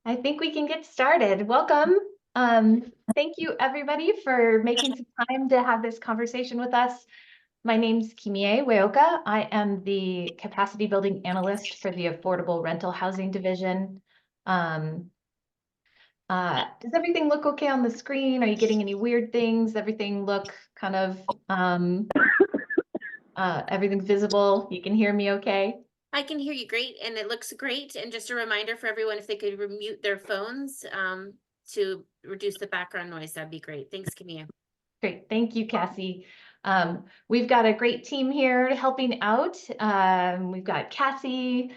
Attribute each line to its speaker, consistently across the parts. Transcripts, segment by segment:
Speaker 1: I think we can get started. Welcome. Thank you everybody for making some time to have this conversation with us. My name's Kimie Weoka. I am the capacity building analyst for the Affordable Rental Housing Division. Does everything look okay on the screen? Are you getting any weird things? Everything look kind of, everything's visible? You can hear me okay?
Speaker 2: I can hear you great, and it looks great. And just a reminder for everyone, if they could mute their phones to reduce the background noise, that'd be great. Thanks, Camille.
Speaker 1: Great, thank you, Cassie. We've got a great team here helping out. We've got Cassie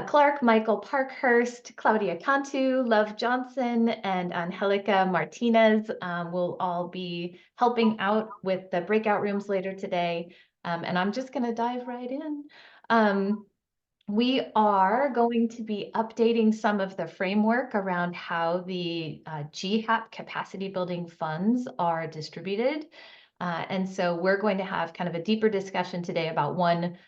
Speaker 1: Clark, Michael Parkhurst, Claudia Cantu, Love Johnson, and Angelica Martinez will all be helping out with the breakout rooms later today. And I'm just going to dive right in. We are going to be updating some of the framework around how the GHAP capacity building funds are distributed. And so we're going to have kind of a deeper discussion today about one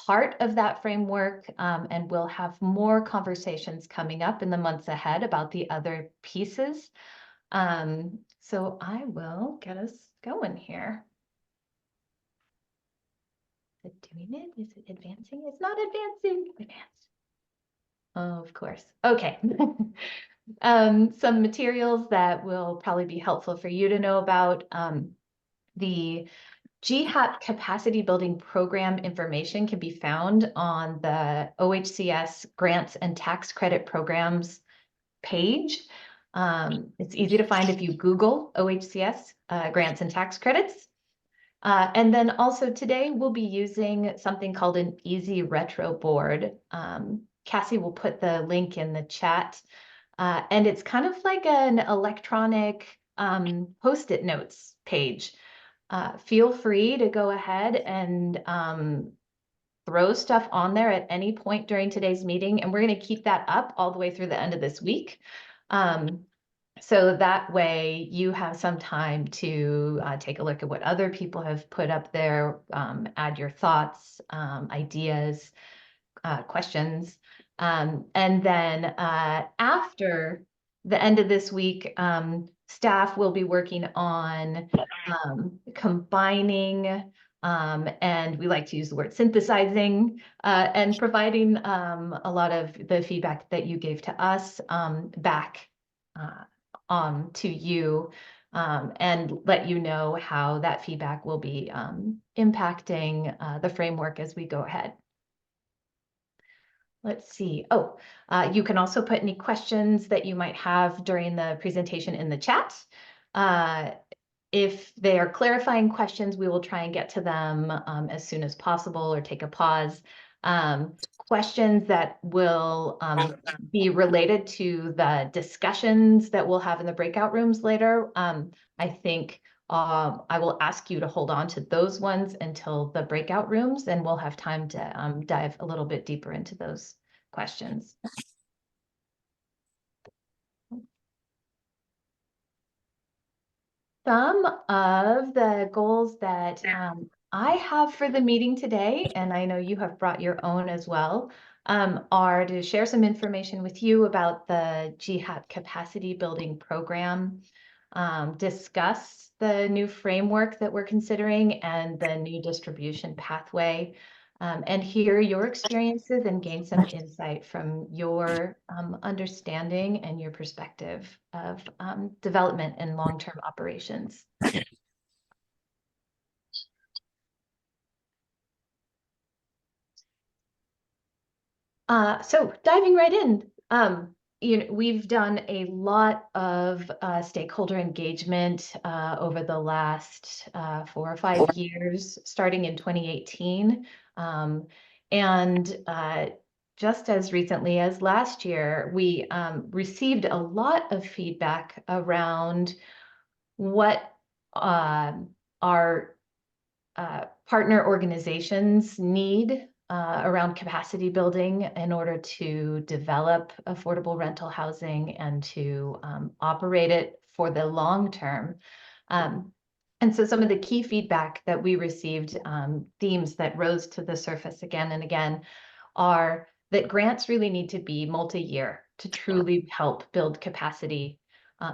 Speaker 1: part of that framework, and we'll have more conversations coming up in the months ahead about the other pieces. So I will get us going here. Is it doing it? Is it advancing? It's not advancing. Advance. Oh, of course. Okay. Some materials that will probably be helpful for you to know about. The GHAP capacity building program information can be found on the OHCS grants and tax credit programs page. It's easy to find if you Google OHCS grants and tax credits. And then also today we'll be using something called an easy retro board. Cassie will put the link in the chat. And it's kind of like an electronic post-it notes page. Feel free to go ahead and throw stuff on there at any point during today's meeting. And we're going to keep that up all the way through the end of this week. So that way you have some time to take a look at what other people have put up there, add your thoughts, ideas, questions. And then after the end of this week, staff will be working on combining, and we like to use the word synthesizing, and providing a lot of the feedback that you gave to us back to you, and let you know how that feedback will be impacting the framework as we go ahead. Let's see. Oh, you can also put any questions that you might have during the presentation in the chat. If they are clarifying questions, we will try and get to them as soon as possible or take a pause. Questions that will be related to the discussions that we'll have in the breakout rooms later. I think I will ask you to hold on to those ones until the breakout rooms, and we'll have time to dive a little bit deeper into those questions. Some of the goals that I have for the meeting today, and I know you have brought your own as well, are to share some information with you about the GHAP capacity building program, discuss the new framework that we're considering and the new distribution pathway, and hear your experiences and gain some insight from your understanding and your perspective of development and long-term operations. So diving right in, we've done a lot of stakeholder engagement over the last 4 or 5 years, starting in 2018. And just as recently as last year, we received a lot of feedback around what our partner organizations need around capacity building in order to develop affordable rental housing and to operate it for the long term. And so some of the key feedback that we received, themes that rose to the surface again and again, are that grants really need to be multi-year. to truly help build capacity.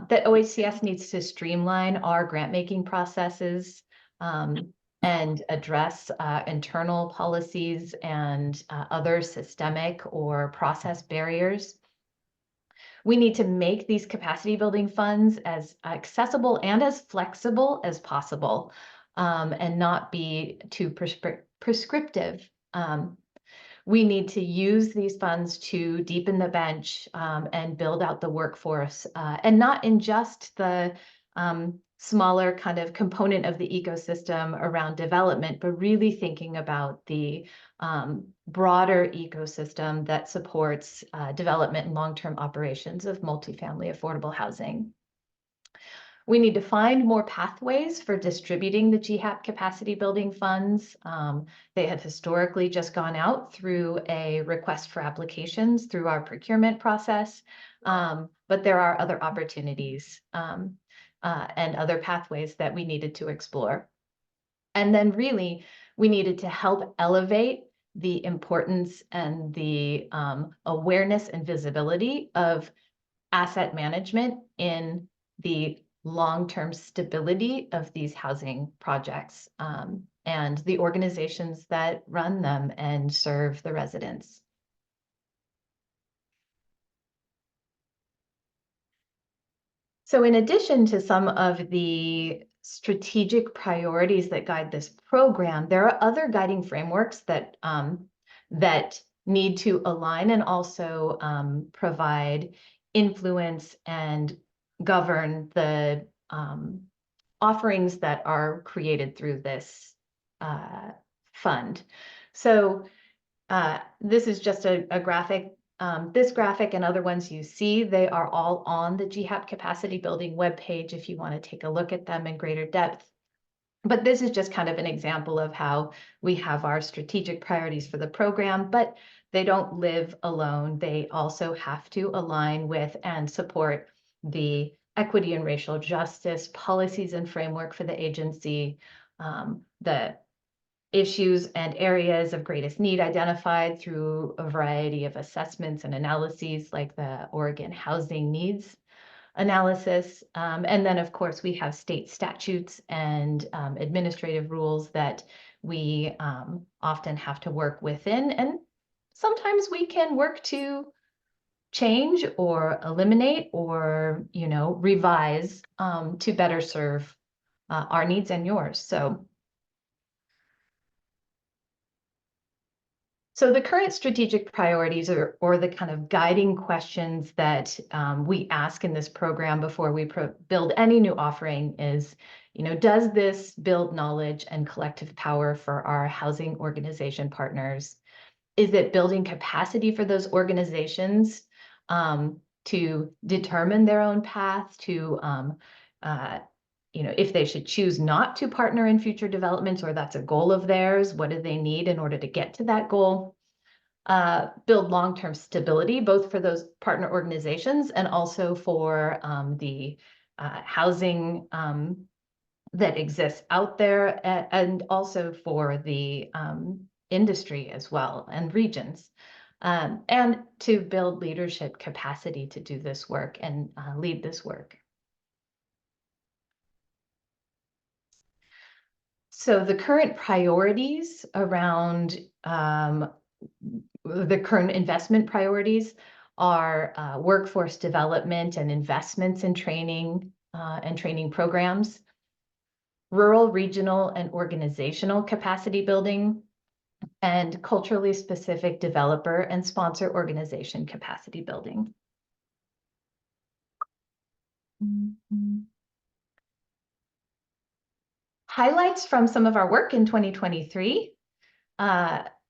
Speaker 1: That OHCS needs to streamline our grant-making processes and address internal policies and other systemic or process barriers. We need to make these capacity building funds as accessible and as flexible as possible, and not be too prescriptive. We need to use these funds to deepen the bench and build out the workforce, and not in just the smaller kind of component of the ecosystem around development, but really thinking about the broader ecosystem that supports development and long-term operations of multifamily affordable housing. We need to find more pathways for distributing the GHAP capacity building funds. They have historically just gone out through a request for applications through our procurement process, but there are other opportunities and other pathways that we needed to explore. And then really, we needed to help elevate the importance and the awareness and visibility of asset management in the long-term stability of these housing projects and the organizations that run them and serve the residents. So in addition to some of the strategic priorities that guide this program, there are other guiding frameworks that that need to align and also provide influence and govern the offerings that are created through this fund. So this is just a graphic. This graphic and other ones you see, they are all on the GHAP capacity building webpage if you want to take a look at them in greater depth. But this is just kind of an example of how we have our strategic priorities for the program, but they don't live alone. They also have to align with and support the equity and racial justice policies and framework for the agency, the issues and areas of greatest need identified through a variety of assessments and analyses like the Oregon Housing Needs Analysis. And then, of course, we have state statutes and administrative rules that we often have to work within. And sometimes we can work to change or eliminate or, revise to better serve our needs and yours. So the current strategic priorities or the kind of guiding questions that we ask in this program before we build any new offering is, does this build knowledge and collective power for our housing organization partners? Is it building capacity for those organizations to determine their own path, to if they should choose not to partner in future developments, or that's a goal of theirs, what do they need in order to get to that goal? Build long-term stability, both for those partner organizations and also for the housing that exists out there, and also for the industry as well and regions, and to build leadership capacity to do this work and lead this work. So the current priorities around the current investment priorities are workforce development and investments in training and training programs, rural, regional, and organizational capacity building, and culturally specific developer and sponsor organization capacity building. Highlights from some of our work in 2023.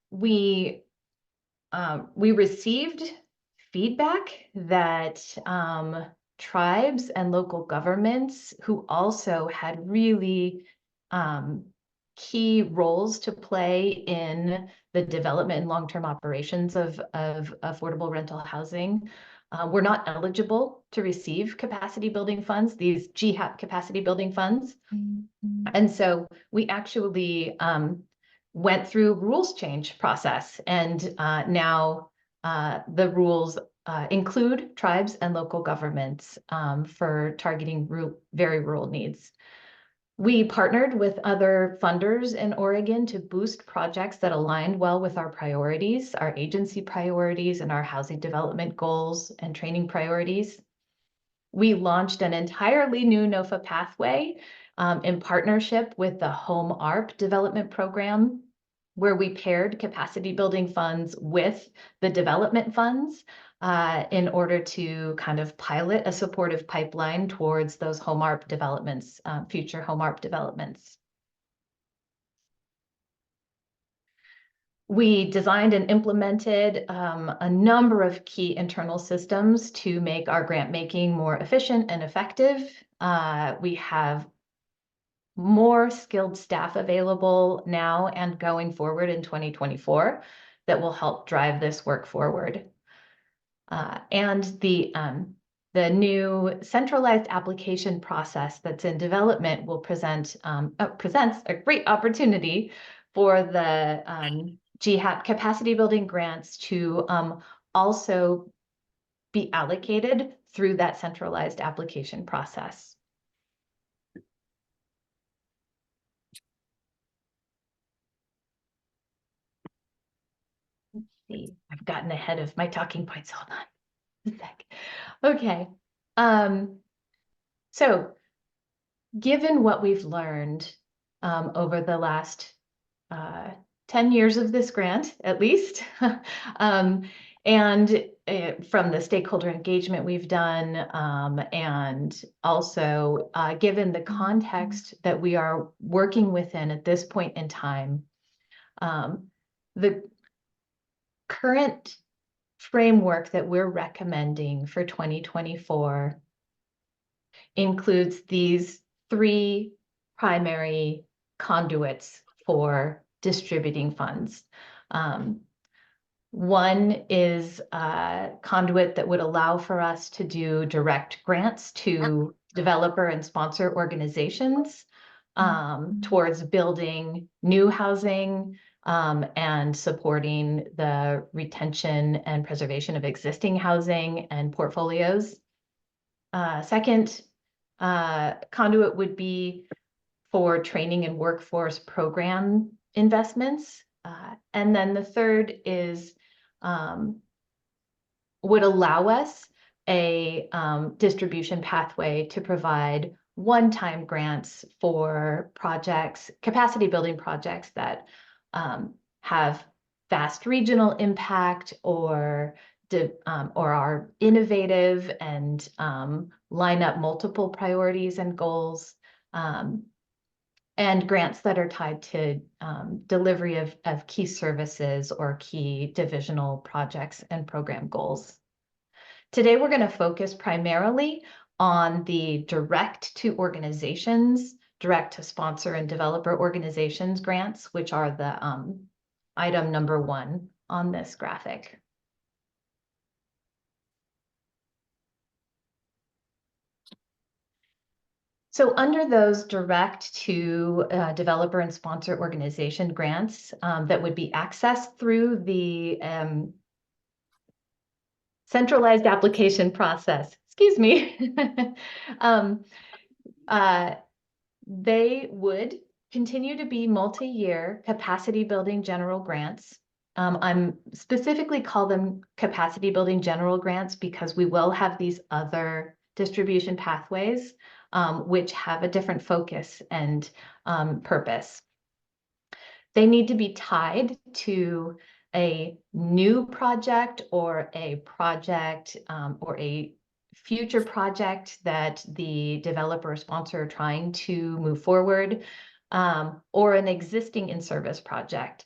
Speaker 1: We received feedback that tribes and local governments who also had really key roles to play in the development and long-term operations of affordable rental housing were not eligible to receive capacity building funds, these GHAP capacity building funds. And so we actually went through rules change process, and now the rules include tribes and local governments for targeting very rural needs. We partnered with other funders in Oregon to boost projects that aligned well with our priorities, our agency priorities, and our housing development goals and training priorities. We launched an entirely new NOFA pathway in partnership with the Home ARP development program, where we paired capacity building funds with the development funds in order to kind of pilot a supportive pipeline towards those Home ARP developments, future Home ARP developments. We designed and implemented a number of key internal systems to make our grant making more efficient and effective. We have more skilled staff available now and going forward in 2024 that will help drive this work forward. And the new centralized application process that's in development will presents a great opportunity for the GHAP capacity building grants to also be allocated through that centralized application process. Let's see, I've gotten ahead of my talking points. Hold on a sec. Okay. So given what we've learned over the last 10 years of this grant, at least, and from the stakeholder engagement we've done, and also given the context that we are working within at this point in time, the current framework that we're recommending for 2024 includes these 3 primary conduits for distributing funds. One is a conduit that would allow for us to do direct grants to developer and sponsor organizations towards building new housing and supporting the retention and preservation of existing housing and portfolios. Second conduit would be for training and workforce program investments. And then the third is would allow us a distribution pathway to provide one-time grants for projects, capacity building projects that have vast regional impact or are innovative and line up multiple priorities and goals, and grants that are tied to delivery of key services or key divisional projects and program goals. Today, we're going to focus primarily on the direct to organizations, direct to sponsor and developer organizations grants, which are the item number 1 on this graphic. So under those direct to developer and sponsor organization grants that would be accessed through the centralized application process, excuse me, they would continue to be multi-year capacity building general grants. I'm specifically call them capacity building general grants because we will have these other distribution pathways which have a different focus and purpose. They need to be tied to a new project or a project or a future project that the developer or sponsor are trying to move forward, or an existing in-service project.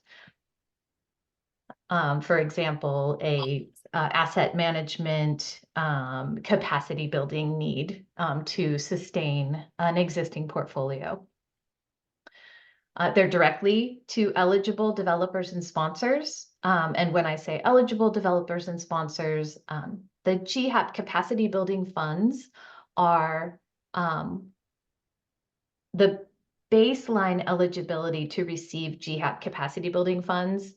Speaker 1: For example, a asset management capacity building need to sustain an existing portfolio. They're directly to eligible developers and sponsors. And when I say eligible developers and sponsors, the GHAP capacity building funds are the baseline eligibility to receive GHAP capacity building funds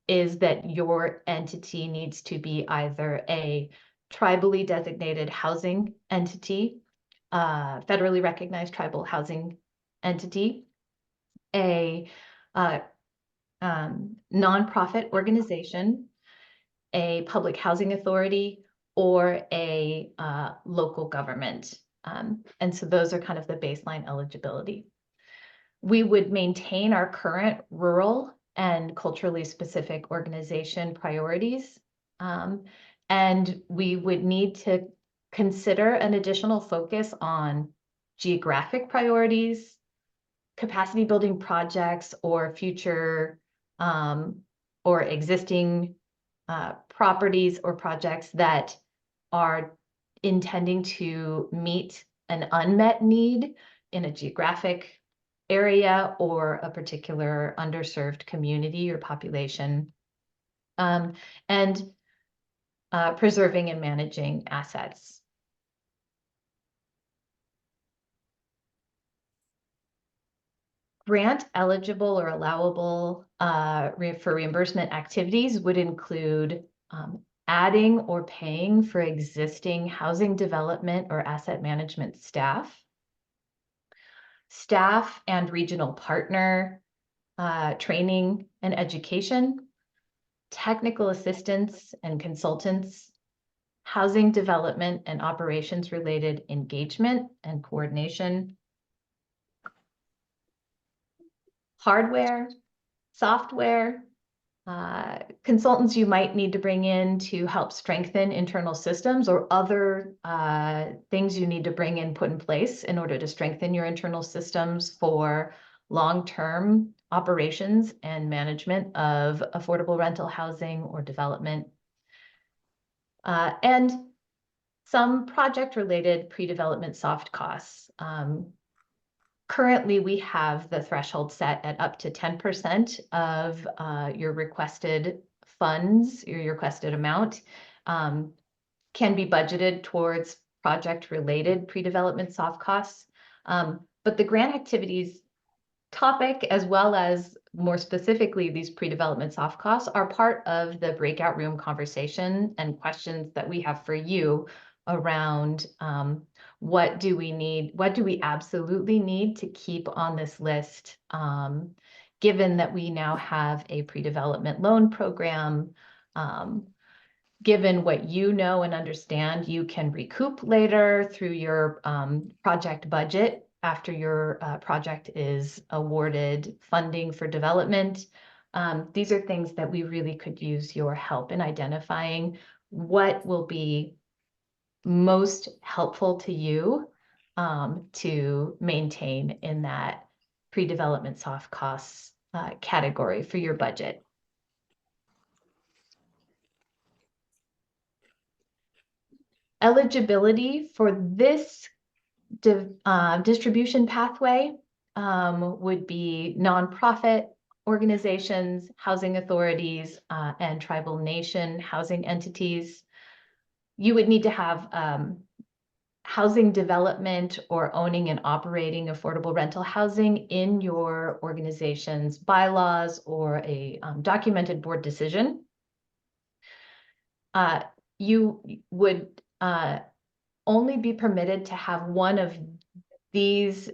Speaker 1: is that your entity needs to be either a tribally designated housing entity, federally recognized tribal housing entity, a nonprofit organization, a public housing authority, or a local government. And so those are kind of the baseline eligibility. We would maintain our current rural and culturally specific organization priorities. And we would need to consider an additional focus on geographic priorities, capacity building projects, or future or existing properties or projects that are intending to meet an unmet need in a geographic area or a particular underserved community or population, and preserving and managing assets. Grant eligible or allowable for reimbursement activities would include adding or paying for existing housing development or asset management staff and regional partner training and education, technical assistance and consultants, housing development and operations related engagement and coordination, hardware, software, consultants you might need to bring in to help strengthen internal systems, or other things you need to bring in, put in place in order to strengthen your internal systems for long-term operations and management of affordable rental housing or development. And some project-related pre-development soft costs. Currently, we have the threshold set at up to 10% of your requested funds, your requested amount, can be budgeted towards project-related pre-development soft costs. But the grant activities topic, as well as more specifically these pre-development soft costs, are part of the breakout room conversation and questions that we have for you around what do we absolutely need to keep on this list, given that we now have a pre-development loan program, given what you know and understand you can recoup later through your project budget after your project is awarded funding for development. These are things that we really could use your help in identifying what will be most helpful to you to maintain in that pre-development soft costs category for your budget. Eligibility for this distribution pathway would be nonprofit organizations, housing authorities, and tribal nation housing entities. You would need to have housing development or owning and operating affordable rental housing in your organization's bylaws or a documented board decision. You would only be permitted to have one of these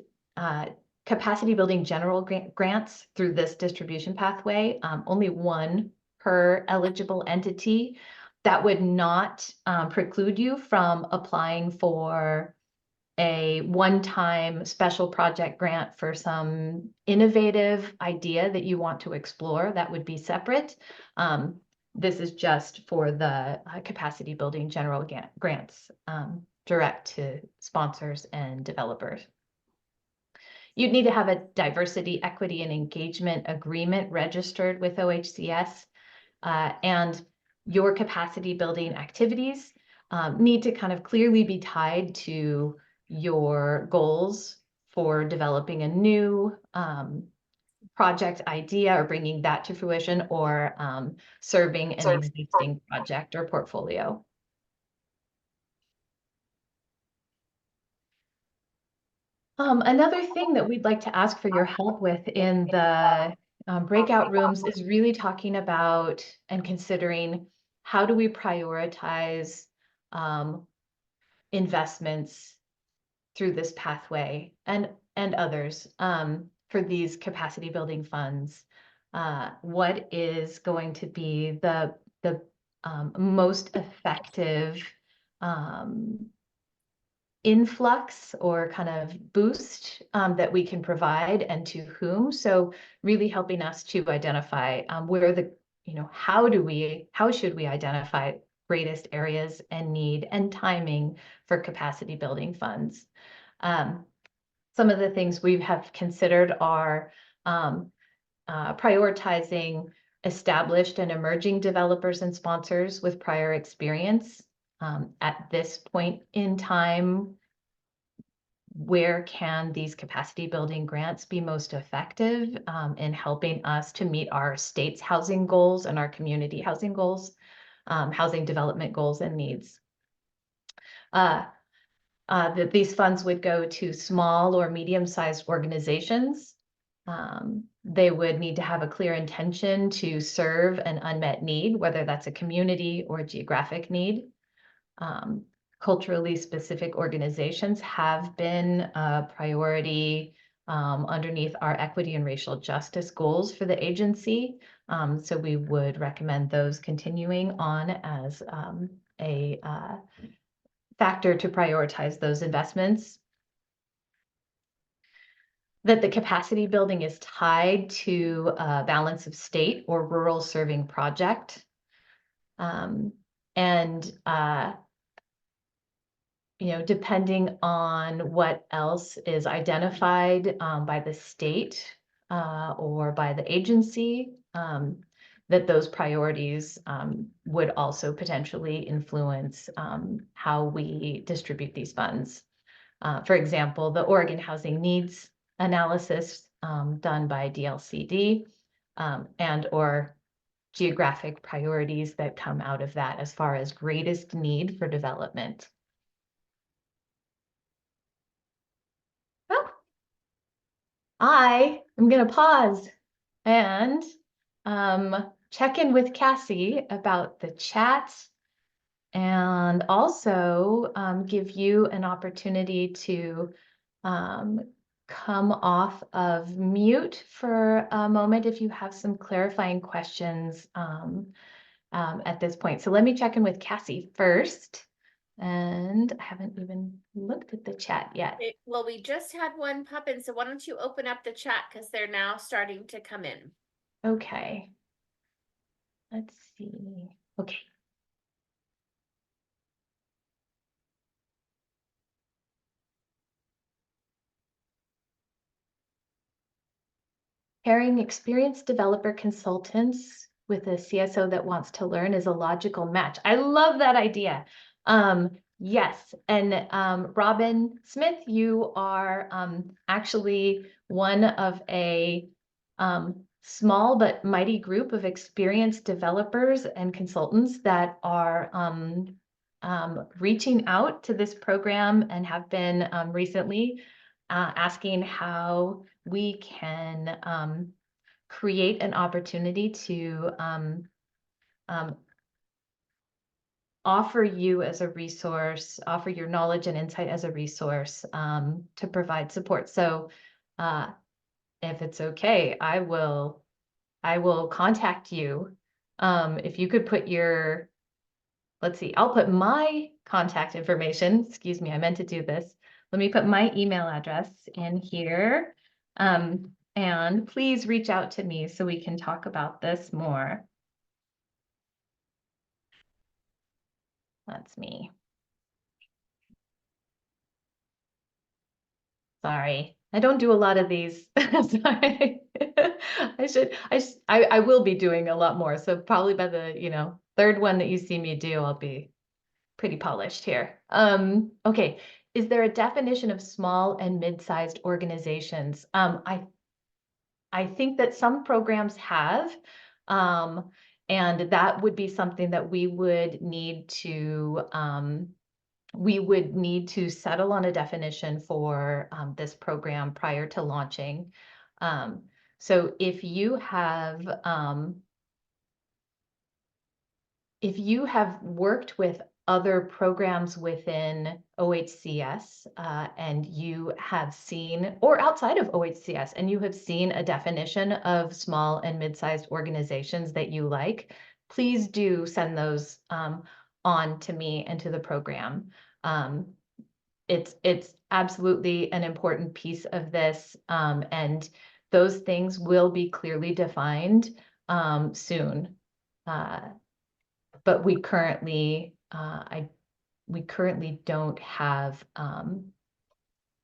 Speaker 1: capacity building general grants through this distribution pathway, only one per eligible entity. That would not preclude you from applying for a one-time special project grant for some innovative idea that you want to explore. That would be separate. This is just for the capacity building general grants, direct to sponsors and developers. You'd need to have a diversity, equity, and engagement agreement registered with OHCS, and your capacity building activities need to kind of clearly be tied to your goals for developing a new project idea or bringing that to fruition, or serving an existing project or portfolio. Another thing that we'd like to ask for your help with in the breakout rooms is really talking about and considering how do we prioritize investments through this pathway and others for these capacity building funds. What is going to be the most effective influx or kind of boost that we can provide and to whom? So really helping us to identify where the, how should we identify greatest areas and need and timing for capacity building funds. Some of the things we have considered are prioritizing established and emerging developers and sponsors with prior experience. At this point in time, where can these capacity building grants be most effective in helping us to meet our state's housing goals and our community housing goals, housing development goals and needs? That these funds would go to small or medium-sized organizations. They would need to have a clear intention to serve an unmet need, whether that's a community or a geographic need. Culturally specific organizations have been a priority underneath our equity and racial justice goals for the agency. So we would recommend those continuing on as a factor to prioritize those investments. That the capacity building is tied to a balance of state or rural serving project. Depending on what else is identified by the state or by the agency, that those priorities would also potentially influence how we distribute these funds. For example, the Oregon Housing Needs Analysis done by DLCD and or geographic priorities that come out of that as far as greatest need for development. Well, I am going to pause and check in with Cassie about the chat and also give you an opportunity to come off of mute for a moment if you have some clarifying questions at this point. So let me check in with Cassie first. And I haven't even looked at the chat yet.
Speaker 2: Okay, well, we just had one pop in, so why don't you open up the chat because they're now starting to come in.
Speaker 1: Okay. Let's see. Okay. Pairing experienced developer consultants with a CSO that wants to learn is a logical match. I love that idea. Yes, and Robin Smith, you are actually one of a small but mighty group of experienced developers and consultants that are reaching out to this program and have been recently asking how we can create an opportunity to offer you as a resource, offer your knowledge and insight as a resource to provide support. So if it's okay, I will contact you. If you could put your, let's see, I'll put my contact information. Excuse me, I meant to do this. Let me put my email address in here. And please reach out to me so we can talk about this more. That's me. Sorry, I don't do a lot of these. Sorry. I will be doing a lot more. So probably by the, third one that you see me do, I'll be pretty polished here. Okay. Is there a definition of small and mid-sized organizations? I think that some programs have, and that would be something that we would need to settle on a definition for this program prior to launching. So if you have worked with other programs within OHCS and you have seen, or outside of OHCS, and you have seen a definition of small and mid-sized organizations that you like, please do send those on to me and to the program. It's absolutely an important piece of this, and those things will be clearly defined soon. But we currently don't have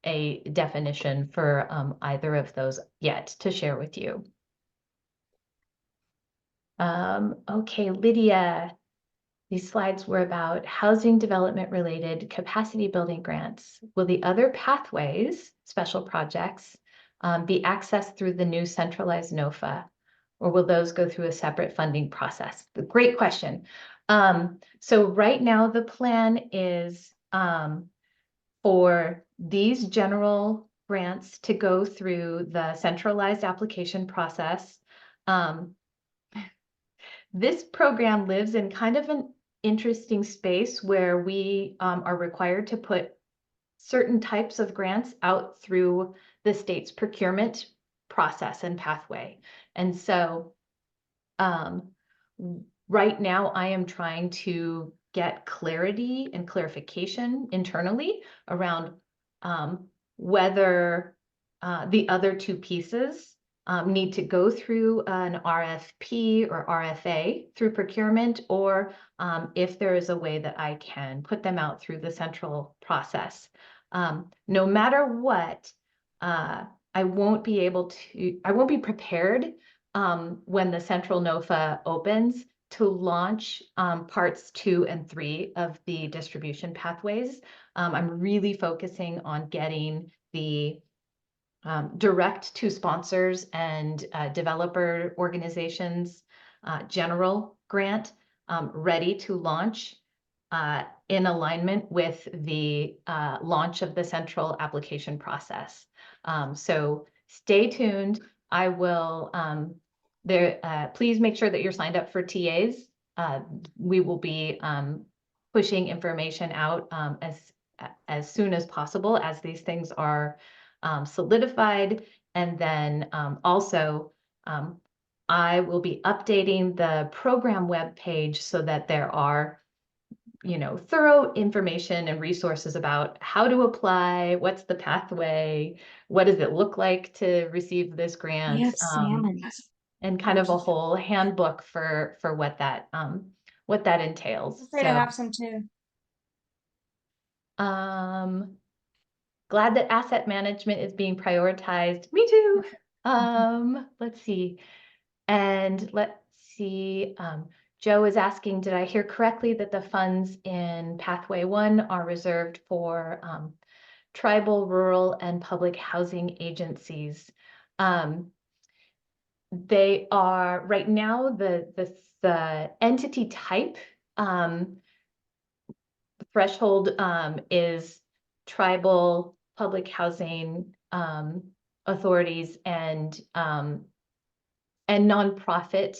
Speaker 1: a definition for either of those yet to share with you. Okay, Lydia, these slides were about housing development related capacity building grants. Will the other pathways, special projects, be accessed through the new centralized NOFA? Or will those go through a separate funding process? Great question. So right now the plan is for these general grants to go through the centralized application process. This program lives in kind of an interesting space where we are required to put certain types of grants out through the state's procurement process and pathway. And so right now I am trying to get clarity and clarification internally around whether the other two pieces need to go through an RFP or RFA through procurement, or if there is a way that I can put them out through the central process. No matter what, I won't be prepared when the central NOFA opens to launch parts 2 and 3 of the distribution pathways. I'm really focusing on getting the direct to sponsors and developer organizations general grant ready to launch in alignment with the launch of the central application process. So stay tuned. I will please make sure that you're signed up for TAs. We will be pushing information out as soon as possible as these things are solidified. And then also I will be updating the program web page so that there are thorough information and resources about how to apply, what's the pathway, what does it look like to receive this grant, and kind of a whole handbook for what that entails.
Speaker 3: I'm afraid I have some too.
Speaker 1: Glad that asset management is being prioritized. Me too. Let's see. And let's see. Joe is asking, did I hear correctly that the funds in Pathway 1 are reserved for tribal, rural, and public housing agencies? They are right now the entity type threshold is tribal, public housing authorities, and nonprofit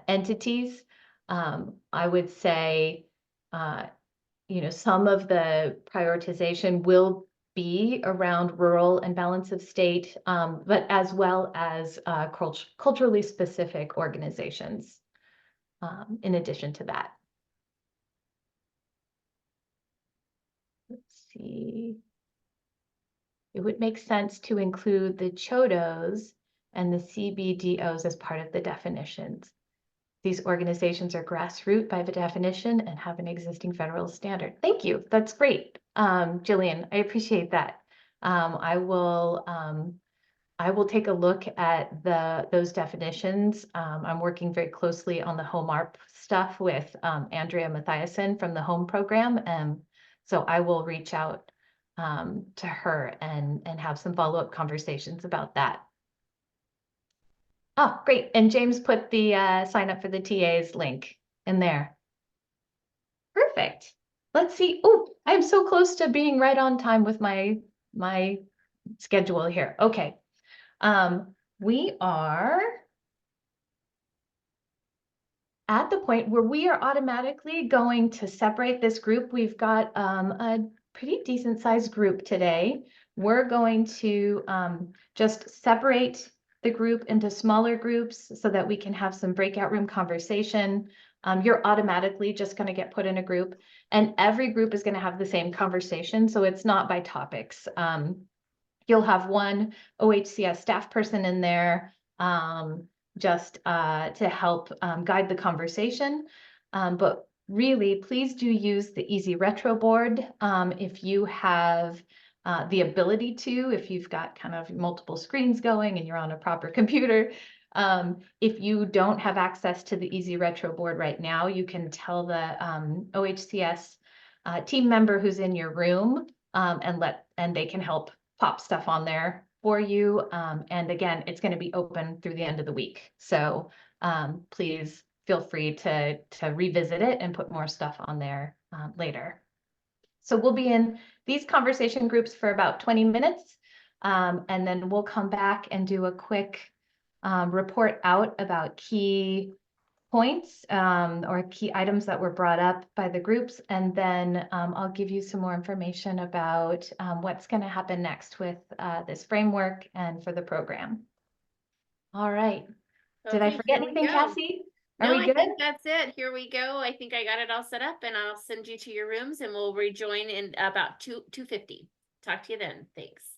Speaker 1: entities. I would say, some of the prioritization will be around rural and balance of state, but as well as culturally specific organizations in addition to that. Let's see. It would make sense to include the CHODOs and the CBDOs as part of the definitions. These organizations are grassroots by the definition and have an existing federal standard. Thank you. That's great. Jillian, I appreciate that. I will take a look at those definitions. I'm working very closely on the home ARP stuff with Andrea Mathiasen from the home program. So I will reach out to her and have some follow-up conversations about that. Oh, great. And James put the sign up for the TAs link in there. Perfect. Let's see. Oh, I'm so close to being right on time with my schedule here. Okay. We are at the point where we are automatically going to separate this group. We've got a pretty decent sized group today. We're going to just separate the group into smaller groups so that we can have some breakout room conversation. You're automatically just going to get put in a group, and every group is going to have the same conversation. So it's not by topics. You'll have one OHCS staff person in there just to help guide the conversation. But really, please do use the Easy Retro board if you have the ability to, if you've got kind of multiple screens going and you're on a proper computer. If you don't have access to the Easy Retro board right now, you can tell the OHCS team member who's in your room and they can help pop stuff on there for you. And again, it's going to be open through the end of the week. So please feel free to revisit it and put more stuff on there later. So we'll be in these conversation groups for about 20 minutes. And then we'll come back and do a quick report out about key points or key items that were brought up by the groups. And then I'll give you some more information about what's going to happen next with this framework and for the program. All right. Did I
Speaker 2: Okay,
Speaker 1: forget
Speaker 2: here we
Speaker 1: anything,
Speaker 2: go.
Speaker 1: Cassie? Are
Speaker 2: No,
Speaker 1: we
Speaker 2: I
Speaker 1: good?
Speaker 2: think that's it. Here we go. I think I got it all set up, and I'll send you to your rooms, and we'll rejoin in about 2:50. Talk to you then. Thanks.